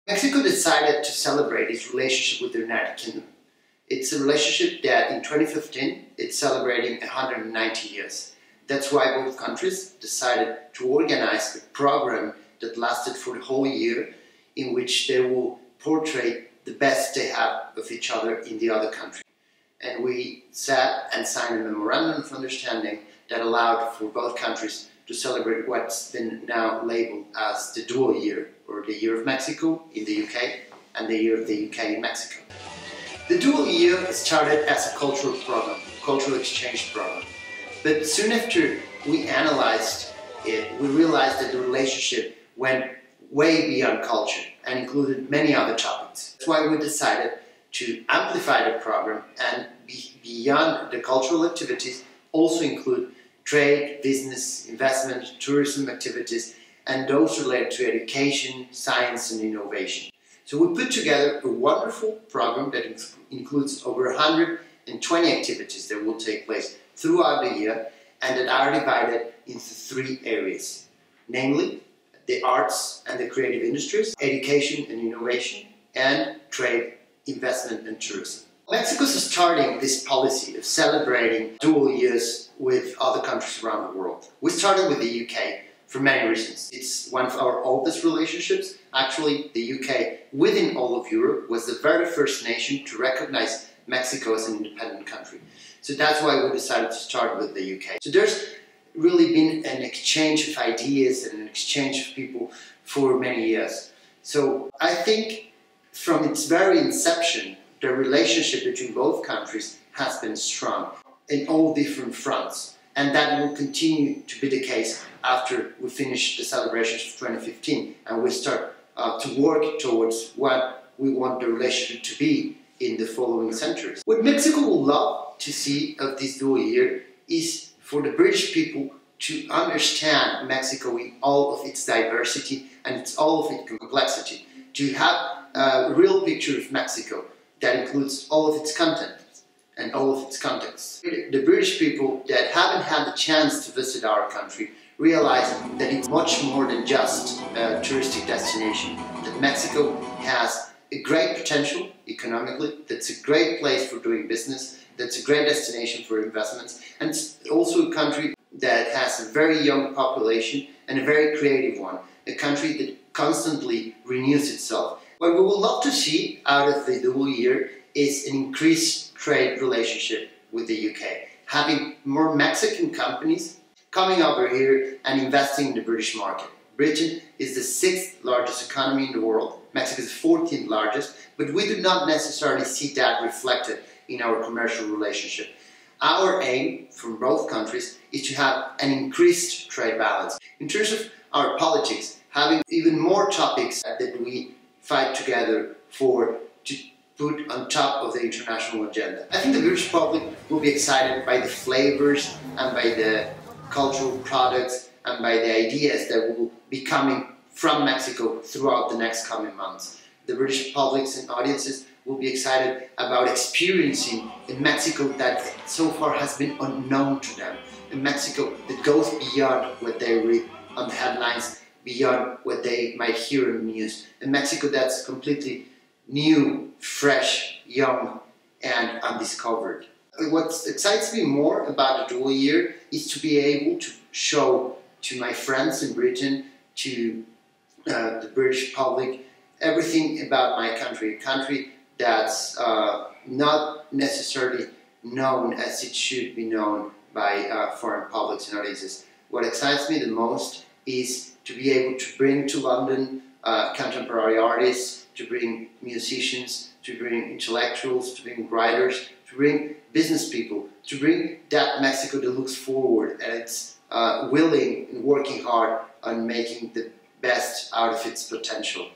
Mexico decided to celebrate its relationship with the United Kingdom. It's a relationship that in 2015 it's celebrating 190 years. That's why both countries decided to organize a program that lasted for the whole year, in which they will portray the best they have of each other in the other country. And we sat and signed a memorandum of understanding that allowed for both countries to celebrate what's been now labeled as the dual year, or the Year of Mexico in the UK and the Year of the UK in Mexico. The dual year started as a cultural program, cultural exchange program. But soon after we analyzed it, we realized that the relationship went way beyond culture and included many other topics. That's why we decided to amplify the program and beyond the cultural activities also include trade, business, investment, tourism activities, and those related to education, science and innovation. So we put together a wonderful program that includes over 120 activities that will take place throughout the year and that are divided into 3 areas, namely the arts and the creative industries, education and innovation, and trade, investment and tourism. Mexico is starting this policy of celebrating dual years with other countries around the world. We started with the UK for many reasons. It's one of our oldest relationships. Actually, the UK, within all of Europe, was the very first nation to recognize Mexico as an independent country. So that's why we decided to start with the UK. So there's really been an exchange of ideas and an exchange of people for many years. So I think from its very inception, the relationship between both countries has been strong in all different fronts. And that will continue to be the case after we finish the celebrations of 2015 and we start to work towards what we want the relationship to be in the following centuries. What Mexico would love to see of this dual year is for the British people to understand Mexico in all of its diversity and all of its complexity, to have a real picture of Mexico that includes all of its content and all of its contexts. The British people that haven't had the chance to visit our country realize that it's much more than just a touristic destination, that Mexico has a great potential economically, that's a great place for doing business, that's a great destination for investments, and it's also a country that has a very young population and a very creative one, a country that constantly renews itself. What we would love to see out of the dual year is an increased trade relationship with the UK, having more Mexican companies coming over here and investing in the British market. Britain is the 6th largest economy in the world, Mexico is the 14th largest, but we do not necessarily see that reflected in our commercial relationship. Our aim from both countries is to have an increased trade balance. In terms of our politics, having even more topics that we fight together to put on top of the international agenda. I think the British public will be excited by the flavors and by the cultural products and by the ideas that will be coming from Mexico throughout the next coming months. The British publics and audiences will be excited about experiencing a Mexico that so far has been unknown to them. A Mexico that goes beyond what they read on the headlines, beyond what they might hear in the news. A Mexico that's completely new, fresh, young, and undiscovered. What excites me more about the dual year is to be able to show to my friends in Britain, to the British public, everything about my country, a country that's not necessarily known as it should be known by foreign publics and audiences. What excites me the most is to be able to bring to London contemporary artists, to bring musicians, to bring intellectuals, to bring writers, to bring business people, to bring that Mexico that looks forward and it's willing and working hard on making the best out of its potential.